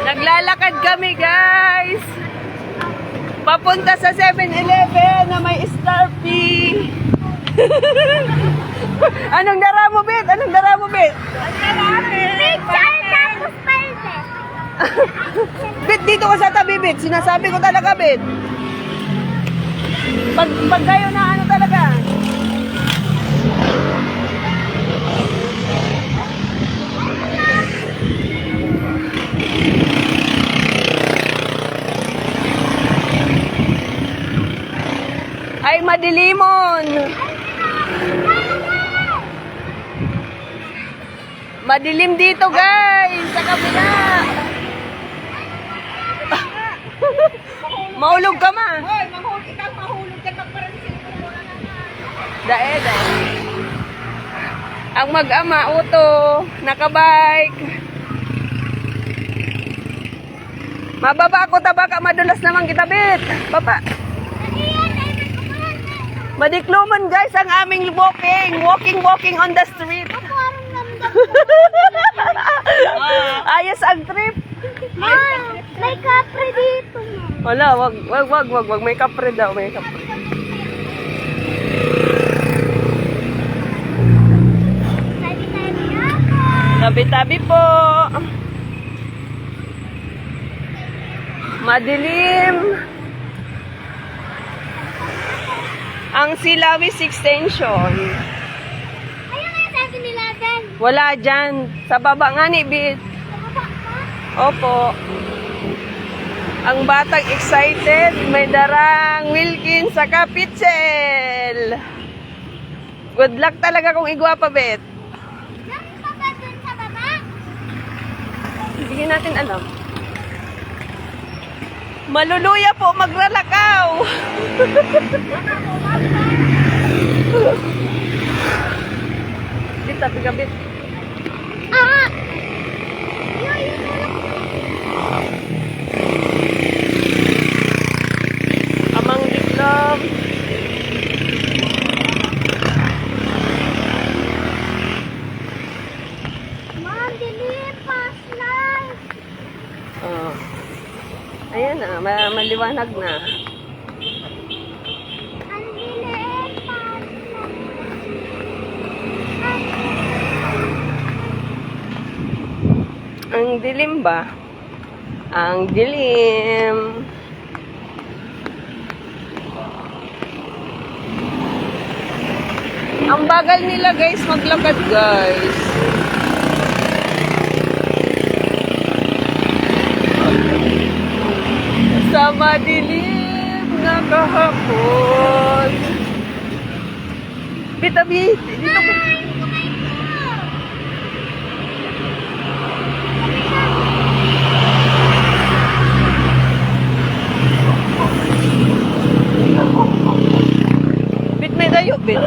Naglalakad kami, guys. Papunta sa 7-Eleven na may Starfy. Anong dara mo, Bet? Anong dara mo, Bet? Picture tapos palte. Bet, dito ka sa tabi, Bet. Sinasabi ko talaga, Bet. Pag kayo na ano talaga. Ay, madilimon. Madilim dito, guys. Sa kabila. Mahulog ka, ma. Hoy, ikaw mahulog ka magparansin ko muna na. Dae. Ang mag-ama, Uto, nakabike. Mababa ako, tabaka, madulas naman kita, Bet. Baba. Madikluman, guys, ang aming walking on the street. Ayos ang trip. May kapre dito. Wala, wag. May kapre daw, may kapre. Tabi-tabi po. Madilim. Ang Silawis Extension. Ayun nga sa akin nila dyan. Wala dyan. Sa baba nga ni Bit. Opo. Ang batang excited. May darang Wilkins sa Kapitzel. Good luck talaga kung igwapa, Bet. Yan pa ba dun sa baba? Hindi natin alam. Maluluya po, magralakaw. Bit, tapi ka, Bit. Ah! Amang diklom. Mom, dilim, fast light. Oh. Ayan na, maliwanag na. Ang dilim, fast light. Ang dilim ba? Ang dilim. Ang bagal nila, guys, maglakad, guys. Sa madilim na kahapon. Bitabi, dito ko. Bit, may dayo, Bit.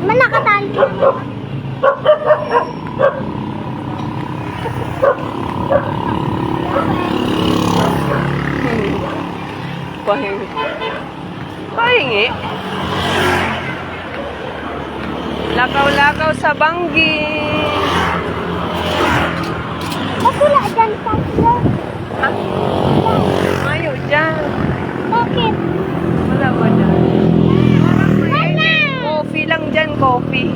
Malakatali. Pahingi. Pahingi. Lakaw-lakaw sa banggi. Wala dyan, tatlo. Ha? Ayaw dyan. Bakit? Wala ba dyan? Wala! Coffee lang dyan, coffee.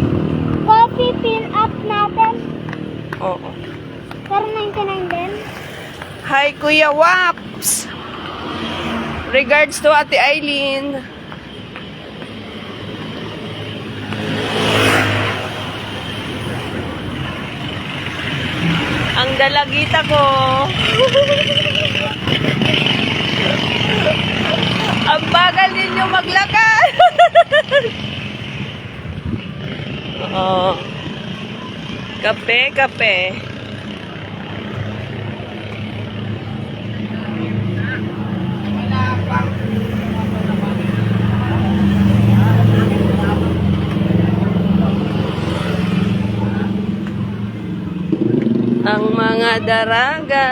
Coffee fill up natin. Oo. Pero 99 din. Hi, Kuya Waps. Regards to Ate Eileen. Ang dalagita ko. Ang bagal ninyo maglakad. Oo. Kape. Ang mga daraga.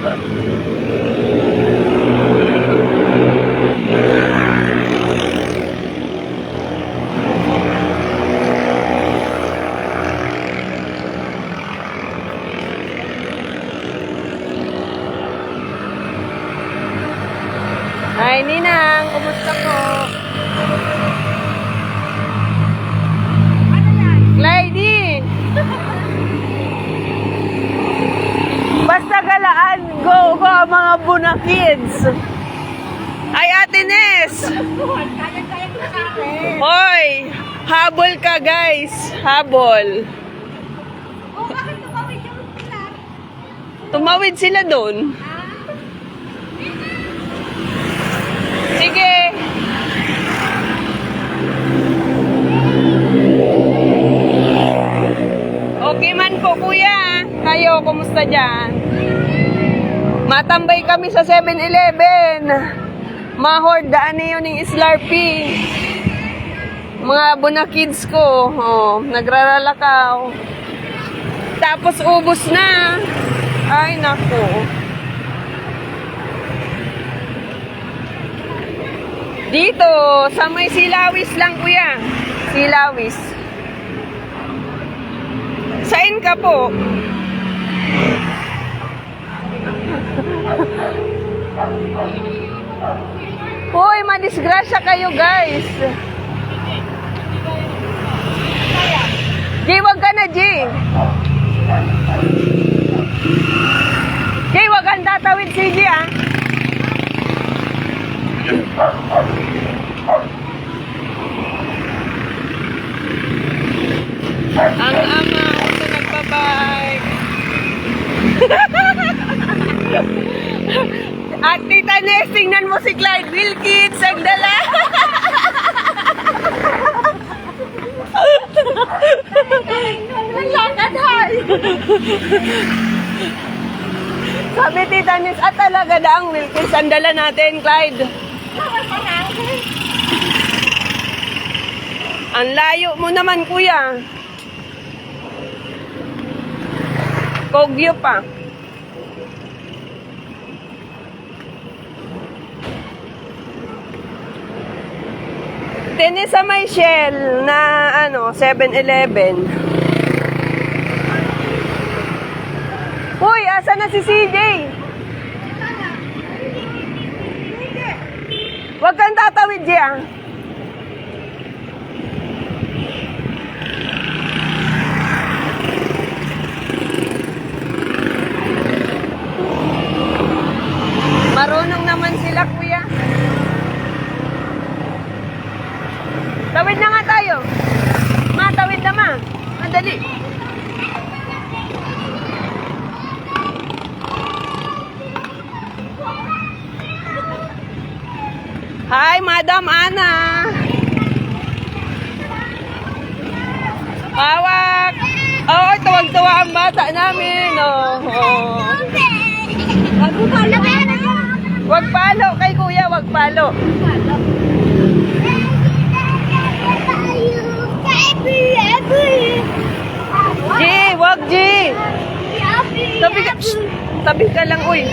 Hi, Ninang. Kumusta po? Lady! Basta galaan, go go mga Buna Kids. Ay, Ate Nes! Hoy! Habol ka, guys. Habol. Tumawid sila doon. Sige. Okay man po, kuya. Kayo, kumusta dyan? Matambay kami sa 7-Eleven. Mahord, daan na yun yung Slurpee. Mga Buna Kids ko, nagraralakaw. Tapos ubos na. Ay, naku. Dito, sa may Silawis lang, kuya. Silawis. Sain ka po? Hoy, madisgrasya kayo, guys. Jay, wag ka na, Jay. Jay, wag kang tatawid si Jay, ah. Ang ama ako nagbabike. At Tita Nes, tingnan mo si Clyde Wilkins, ang dala. Naglakad. Sabi Tita Nes, talaga daang Wilkins, ang dala natin, Clyde. Ang layo mo naman, kuya. Kogyo pa. Tenis sa may Shell na 7-Eleven. Uy, asa na si CJ? Huwag kang tatawid diyan. Marunong naman sila, kuya. Tawid na nga tayo. Tawid na, ma. Madali. Hi, Madam Ana. Pawak. Oh, tuwag-tuwa ang bata namin. Wag palo kay kuya, wag palo. G, wag G. Tabi ka lang, uy.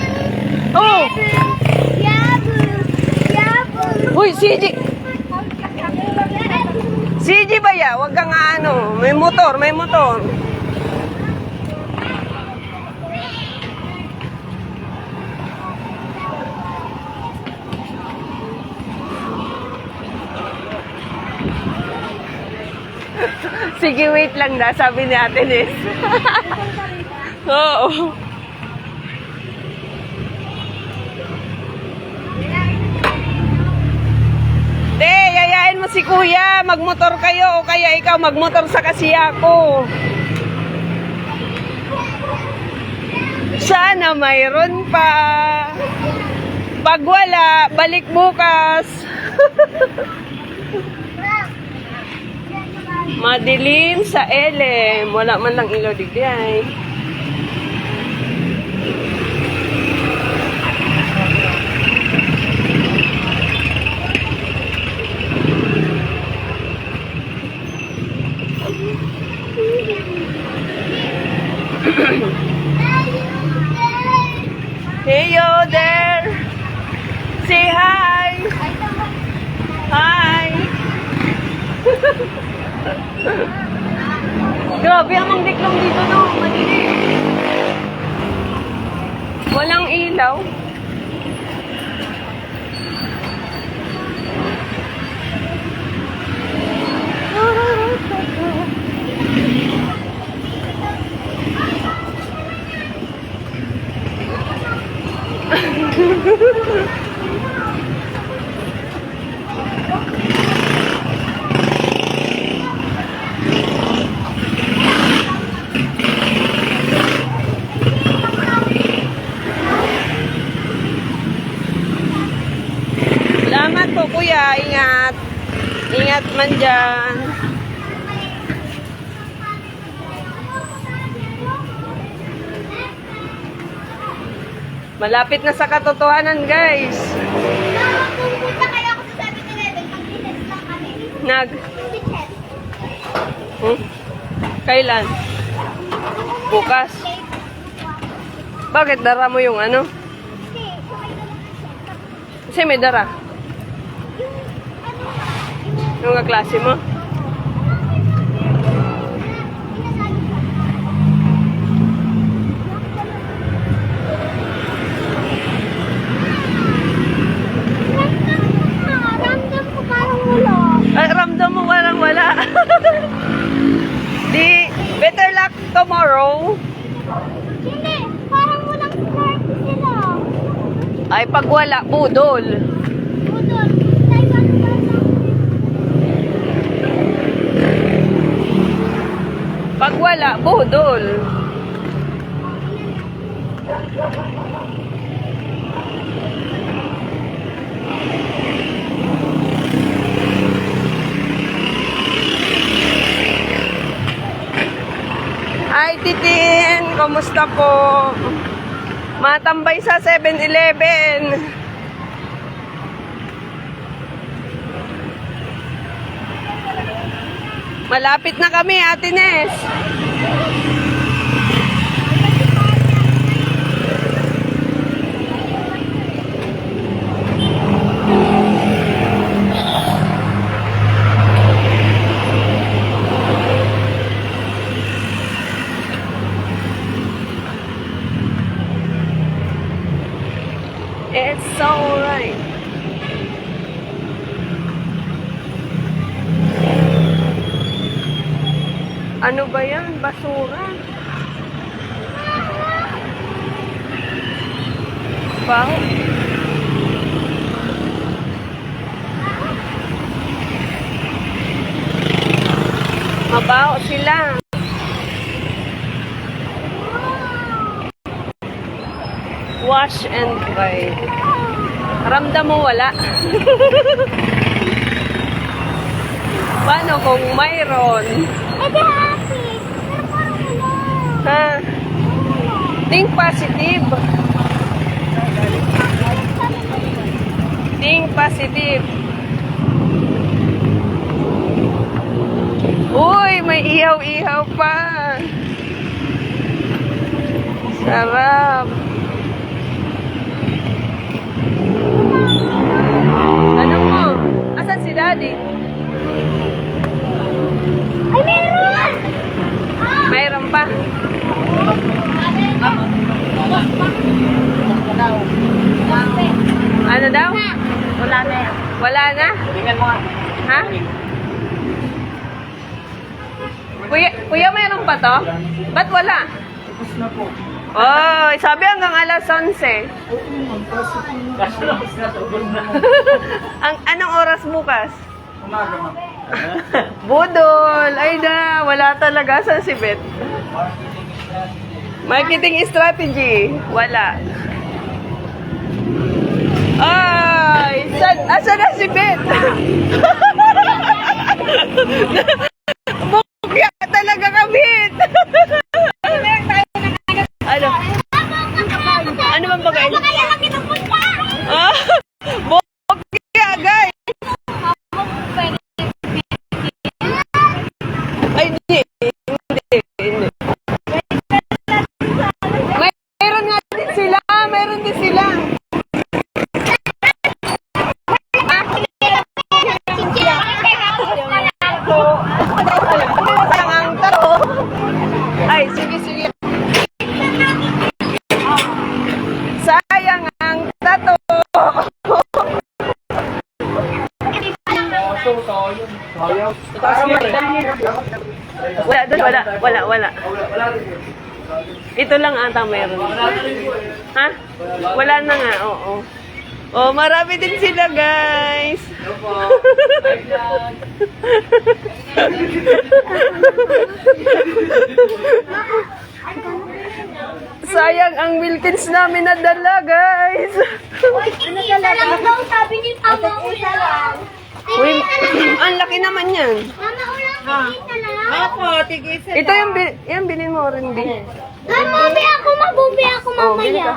Oh. Uy, CJ. CJ ba ya? Wag kang may motor, may motor. Sige, wait lang na, sabi ni Ate Nes. Oo. Te, yayain mo si kuya, magmotor kayo o kaya ikaw magmotor sa kasiya ko. Sana mayroon pa. Pag wala, balik bukas. Madilim sa LM. Wala man lang ilaw digdi ay. Hey yo there! Say hi! Hi! Grabe ang diklong dito, no? Madilim. Walang ilaw. Salamat po kuya, ingat. Ingat man dyan. Malapit na sa katotohanan guys. Pupunta kayo ako sa 7-Eleven. Mag-business lang kami. Nag... Business. Kailan? Bukas. Bakit dara mo yung ano? Hindi. Kasi may dara. Yung kaklase mo? Ramdam ko parang wala. Ay, ramdam mo walang wala. Di, better luck tomorrow. Hindi. Parang walang start sila. Ay, pag wala, budol. Budol. Taiwan ba lang? Pag wala, budol. Hi, Titin! Kumusta po? Matambay sa 7-Eleven. Malapit na kami, Ate Nes. It's alright. Ano ba yan? Basura. Baho. Mabaho sila. Wash and dry. Ramdam mo wala. Paano kung mayroon? Eh, di happy. Pero parang wala. Ha? Think positive. Think positive. Uy, may ihaw-ihaw pa. Sarap. Ano mo? Asan si Daddy? Ay, meron! Mayroon pa. Ano daw? Wala na yan. Wala na? Tingnan mo nga. Ha? Kuya, mayroon pa to? Ba't wala? Tapos na po. Oh, sabi hanggang alas 11. Tapos na, tugod na. Anong oras bukas? Umaga ma. Budol! Ay na, wala talaga sa si Beth. Marketing strategy, wala. Ay, asa na si Beth? Bukya talaga kabit. Ano? Ano bang bagay? Kaya lang kinupunta! Ah, bukya guys. Ay, hindi. Hindi. Mayroon nga din sila. Mayroon din Ayaw. Taas mo rin. Wala doon, wala. Ito lang ata meron. Ha? Wala na nga, oo. Oh, marami din sila, guys. Sayang ang Wilkins namin na dala, guys. Isa lang daw, sabi ni Mama Ulang. Uy, ang laki naman yan. Mama Ulang, tigisa lang. Ito yung bilhin mo rin, Bi. Mabubi ako mamaya.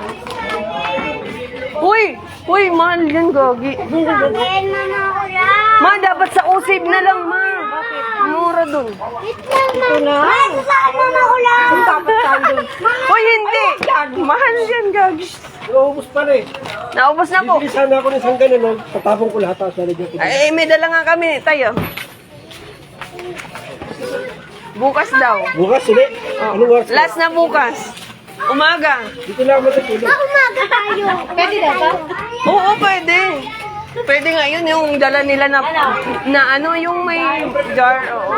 Uy, mahal yan, Gogi. Ayan, Mama Ulang. Ma, dapat sa usib na lang, ma. Mura dun. Wait lang, Mama. Ay, saan Mama Ulang? Uy, hindi. Mahal yan, Gogi. Naubos pa rin. Naubos na po. Bibili sana ako ng isang ganun. Tatapong ko lahat. Tapos lalagyan ko. Ay, may dala nga kami, tayo. Bukas daw. Bukas, hindi. Anong oras? Last na bukas. Umaga. Dito lang ako matutulog. Umaga tayo. Pwede na ba? Oo, pwede. Pwede nga yun, yung dala nila na ano, yung may jar. Oo.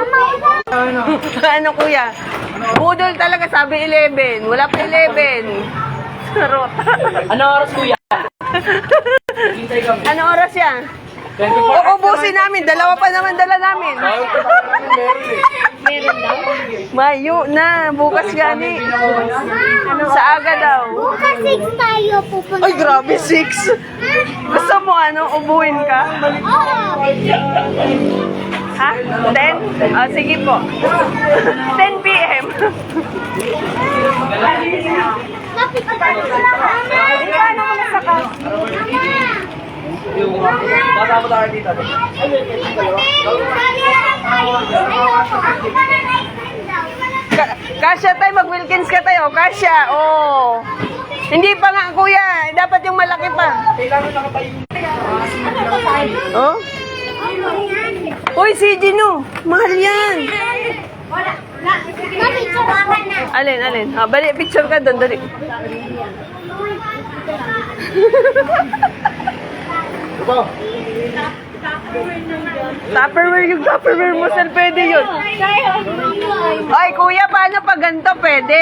Ano, kuya? Budol talaga, sabi 11. Wala pa 11. Sarot. Ano oras, kuya? Hintay kami. Ano oras yan? Uubusin namin. Dalawa pa naman dala namin. Mayo na. Bukas gani. Sa aga daw. Bukas 6 tayo pupunta. Ay, grabe, 6. Gusto mo ano, ubuhin ka? Oo. Ha? 10? Ah, sige po. 10 p.m. Kapit ka tayo sa lahat. Paano mo nasaka? Bata mo tayo dito. Kasya tayo, mag-Wilkins ka tayo. Kasya, oh. Hindi pa nga, kuya. Dapat yung malaki pa. Kailangan nakatayo. Oh? Uy, si Gino. Mahal yan. Alin? Ah, bali, picture ka doon. Dali. Ito. Tupperware mo, sir, pwede yun. Ay, kuya, paano pag ganito pwede?